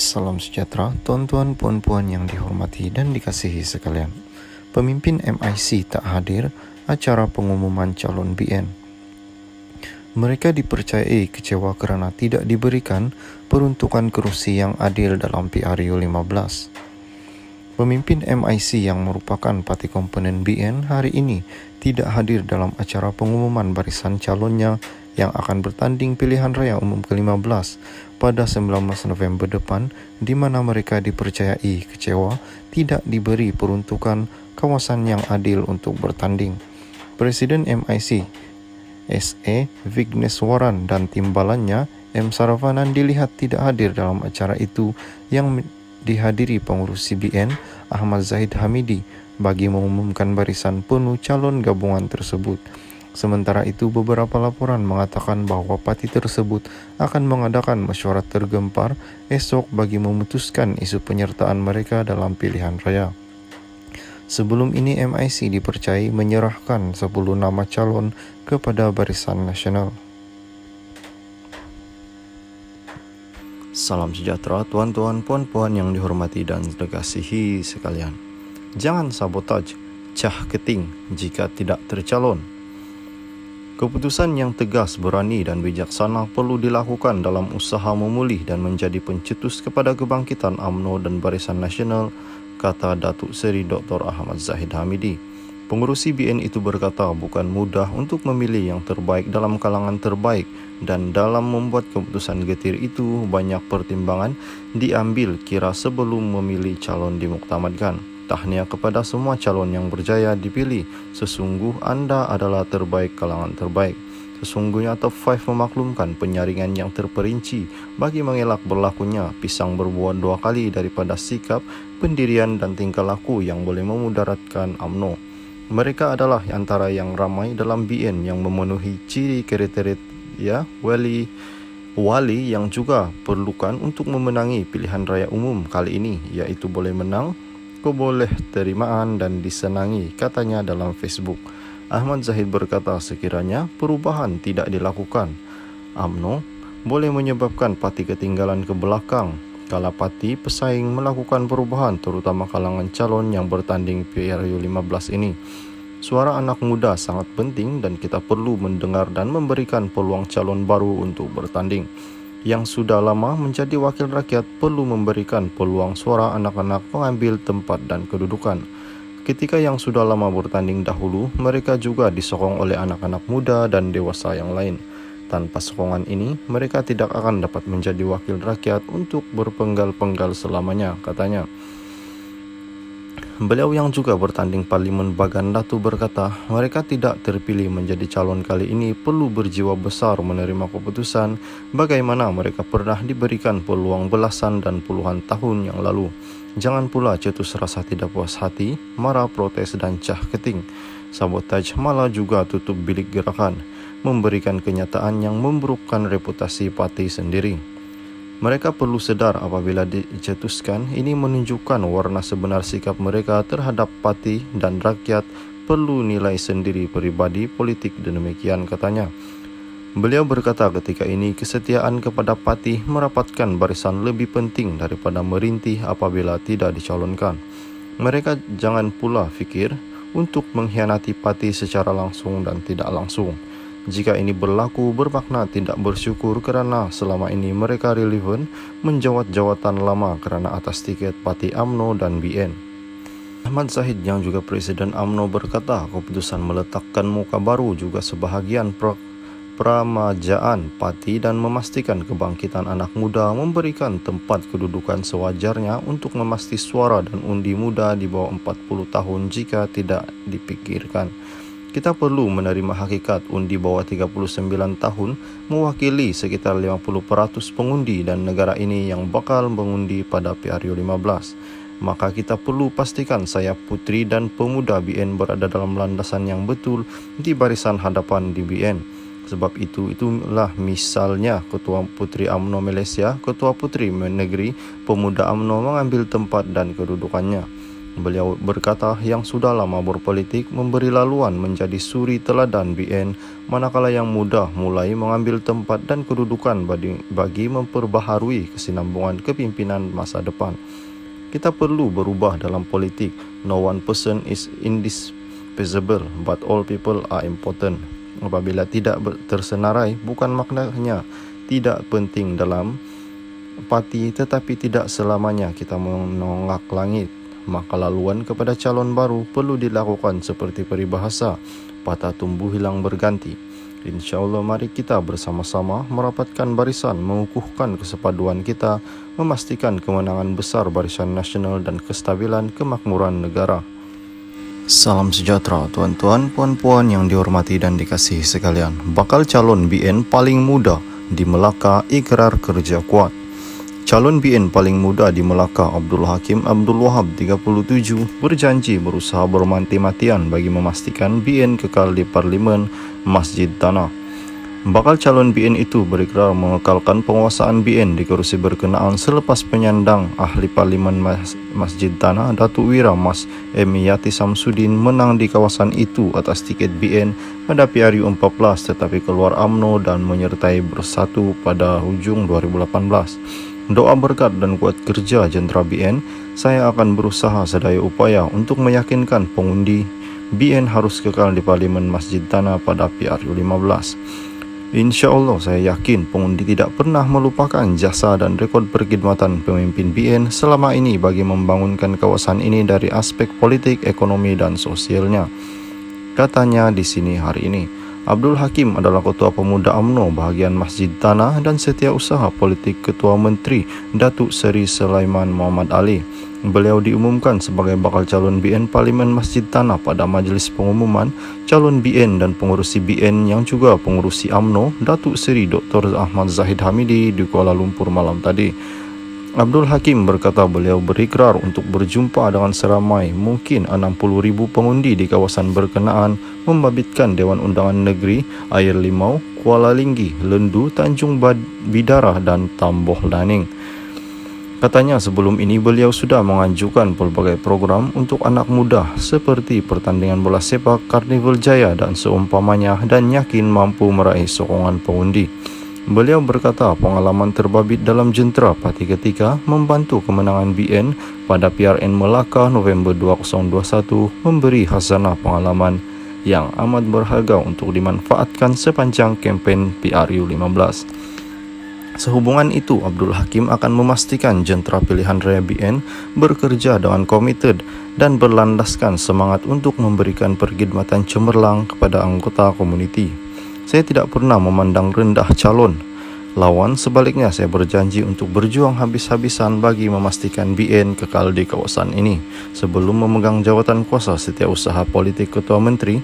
Salam sejahtera, tuan-tuan, puan-puan yang dihormati dan dikasihi sekalian. Pemimpin MIC tak hadir acara pengumuman calon BN. Mereka dipercayai kecewa kerana tidak diberikan peruntukan kerusi yang adil dalam PRU 15. Pemimpin MIC yang merupakan parti komponen BN hari ini tidak hadir dalam acara pengumuman barisan calonnya yang akan bertanding pilihan raya umum ke-15 pada 19 November depan, di mana mereka dipercayai kecewa tidak diberi peruntukan kawasan yang adil untuk bertanding. Presiden MIC SE Vigneswaran dan timbalannya M. Saravanan dilihat tidak hadir dalam acara itu yang dihadiri pengurus CBN Ahmad Zahid Hamidi bagi mengumumkan barisan penuh calon gabungan tersebut. Sementara itu, beberapa laporan mengatakan bahawa parti tersebut akan mengadakan mesyuarat tergempar esok bagi memutuskan isu penyertaan mereka dalam pilihan raya. Sebelum ini, MIC dipercayai menyerahkan 10 nama calon kepada Barisan Nasional. Salam sejahtera, tuan-tuan, puan-puan yang dihormati dan dikasihi sekalian. Jangan sabotaj Cah Keting jika tidak tercalon. Keputusan yang tegas, berani dan bijaksana perlu dilakukan dalam usaha memulih dan menjadi pencetus kepada kebangkitan UMNO dan Barisan Nasional, kata Datuk Seri Dr. Ahmad Zahid Hamidi. Pengurus CBN itu berkata bukan mudah untuk memilih yang terbaik dalam kalangan terbaik dan dalam membuat keputusan getir itu banyak pertimbangan diambil kira sebelum memilih calon dimuktamadkan. Tahniah kepada semua calon yang berjaya dipilih. Sesungguh anda adalah terbaik kalangan terbaik. Sesungguhnya top 5 memaklumkan penyaringan yang terperinci bagi mengelak berlakunya pisang berbuah 2 kali daripada sikap, pendirian dan tingkah laku yang boleh memudaratkan UMNO. Mereka adalah antara yang ramai dalam BN yang memenuhi ciri kriteria wali yang juga perlukan untuk memenangi pilihan raya umum kali ini, iaitu boleh menang, keboleh terimaan dan disenangi, katanya dalam Facebook. Ahmad Zahid berkata sekiranya perubahan tidak dilakukan, UMNO boleh menyebabkan parti ketinggalan ke belakang kala parti pesaing melakukan perubahan, terutama kalangan calon yang bertanding PRU 15 ini. Suara anak muda sangat penting dan kita perlu mendengar dan memberikan peluang calon baru untuk bertanding. Yang sudah lama menjadi wakil rakyat perlu memberikan peluang suara anak-anak mengambil tempat dan kedudukan. Ketika yang sudah lama bertanding dahulu, mereka juga disokong oleh anak-anak muda dan dewasa yang lain. Tanpa sokongan ini, mereka tidak akan dapat menjadi wakil rakyat untuk berpenggal-penggal selamanya, katanya. Beliau yang juga bertanding Parlimen Bagan Datu berkata, mereka tidak terpilih menjadi calon kali ini perlu berjiwa besar menerima keputusan bagaimana mereka pernah diberikan peluang belasan dan puluhan tahun yang lalu. Jangan pula cetus rasa tidak puas hati, marah, protes dan cah keting. Sabotaj malah juga tutup bilik gerakan, memberikan kenyataan yang memburukkan reputasi parti sendiri. Mereka perlu sedar apabila dicetuskan, ini menunjukkan warna sebenar sikap mereka terhadap parti dan rakyat perlu nilai sendiri pribadi politik dan demikian, katanya. Beliau berkata ketika ini kesetiaan kepada parti merapatkan barisan lebih penting daripada merintih apabila tidak dicalonkan. Mereka jangan pula fikir untuk mengkhianati parti secara langsung dan tidak langsung. Jika ini berlaku, bermakna tidak bersyukur kerana selama ini mereka relevan menjawat jawatan lama kerana atas tiket parti UMNO dan BN. Ahmad Zahid yang juga Presiden UMNO berkata keputusan meletakkan muka baru juga sebahagian peramajaan parti dan memastikan kebangkitan anak muda memberikan tempat kedudukan sewajarnya untuk memasti suara dan undi muda di bawah 40 tahun jika tidak dipikirkan. Kita perlu menerima hakikat undi bawah 39 tahun mewakili sekitar 50% pengundi dan negara ini yang bakal mengundi pada PRU 15. Maka kita perlu pastikan sayap putri dan pemuda BN berada dalam landasan yang betul di barisan hadapan di BN. Sebab itulah misalnya Ketua Putri UMNO Malaysia, Ketua Putri Negeri Pemuda UMNO mengambil tempat dan kedudukannya. Beliau berkata yang sudah lama berpolitik memberi laluan menjadi suri teladan BN, manakala yang muda mulai mengambil tempat dan kedudukan bagi memperbaharui kesinambungan kepimpinan masa depan. Kita perlu berubah dalam politik. No one person is indispensable, but all people are important. Apabila tidak tersenarai, bukan maknanya tidak penting dalam parti, tetapi tidak selamanya kita menolak langit. Maka laluan kepada calon baru perlu dilakukan seperti peribahasa, patah tumbuh hilang berganti. InsyaAllah mari kita bersama-sama merapatkan barisan, mengukuhkan kesepaduan kita, memastikan kemenangan besar Barisan Nasional dan kestabilan kemakmuran negara. Salam sejahtera tuan-tuan, puan-puan yang dihormati dan dikasihi sekalian. Bakal calon BN paling muda di Melaka ikrar kerja kuat. Calon BN paling muda di Melaka, Abdul Hakim Abdul Wahab 37, berjanji berusaha bermati-matian bagi memastikan BN kekal di Parlimen Masjid Tanah. Bakal calon BN itu berikrar mengekalkan penguasaan BN di kerusi berkenaan selepas penyandang ahli Parlimen Masjid Tanah Datuk Wira Mas Emiyati Samsudin menang di kawasan itu atas tiket BN pada PRU 14 tetapi keluar UMNO dan menyertai Bersatu pada hujung 2018. Doa berkat dan kuat kerja jentera BN, saya akan berusaha sedaya upaya untuk meyakinkan pengundi BN harus kekal di Parlimen Masjid Tanah pada PRU 15. InsyaAllah saya yakin pengundi tidak pernah melupakan jasa dan rekod perkhidmatan pemimpin BN selama ini bagi membangunkan kawasan ini dari aspek politik, ekonomi dan sosialnya. Katanya di sini hari ini. Abdul Hakim adalah Ketua Pemuda UMNO bahagian Masjid Tanah dan Setiausaha Politik Ketua Menteri Datuk Seri Sulaiman Muhammad Ali. Beliau diumumkan sebagai bakal calon BN Parlimen Masjid Tanah pada majlis pengumuman calon BN dan pengurusi BN yang juga pengurusi UMNO Datuk Seri Dr. Ahmad Zahid Hamidi di Kuala Lumpur malam tadi. Abdul Hakim berkata beliau berikrar untuk berjumpa dengan seramai mungkin 60,000 pengundi di kawasan berkenaan, membabitkan Dewan Undangan Negeri, Air Limau, Kuala Linggi, Lendu, Tanjung Bidara dan Tamboh Laning. Katanya sebelum ini beliau sudah mengajukan pelbagai program untuk anak muda seperti pertandingan bola sepak, Karnival Jaya dan seumpamanya dan yakin mampu meraih sokongan pengundi. Beliau berkata pengalaman terbabit dalam jentera parti ketika membantu kemenangan BN pada PRN Melaka November 2021 memberi khazanah pengalaman yang amat berharga untuk dimanfaatkan sepanjang kempen PRU 15. Sehubungan itu, Abdul Hakim akan memastikan jentera pilihan raya BN bekerja dengan komited dan berlandaskan semangat untuk memberikan perkhidmatan cemerlang kepada anggota komuniti. Saya tidak pernah memandang rendah calon lawan, sebaliknya saya berjanji untuk berjuang habis-habisan bagi memastikan BN kekal di kawasan ini. Sebelum memegang jawatan kuasa Setiausaha Politik Ketua Menteri,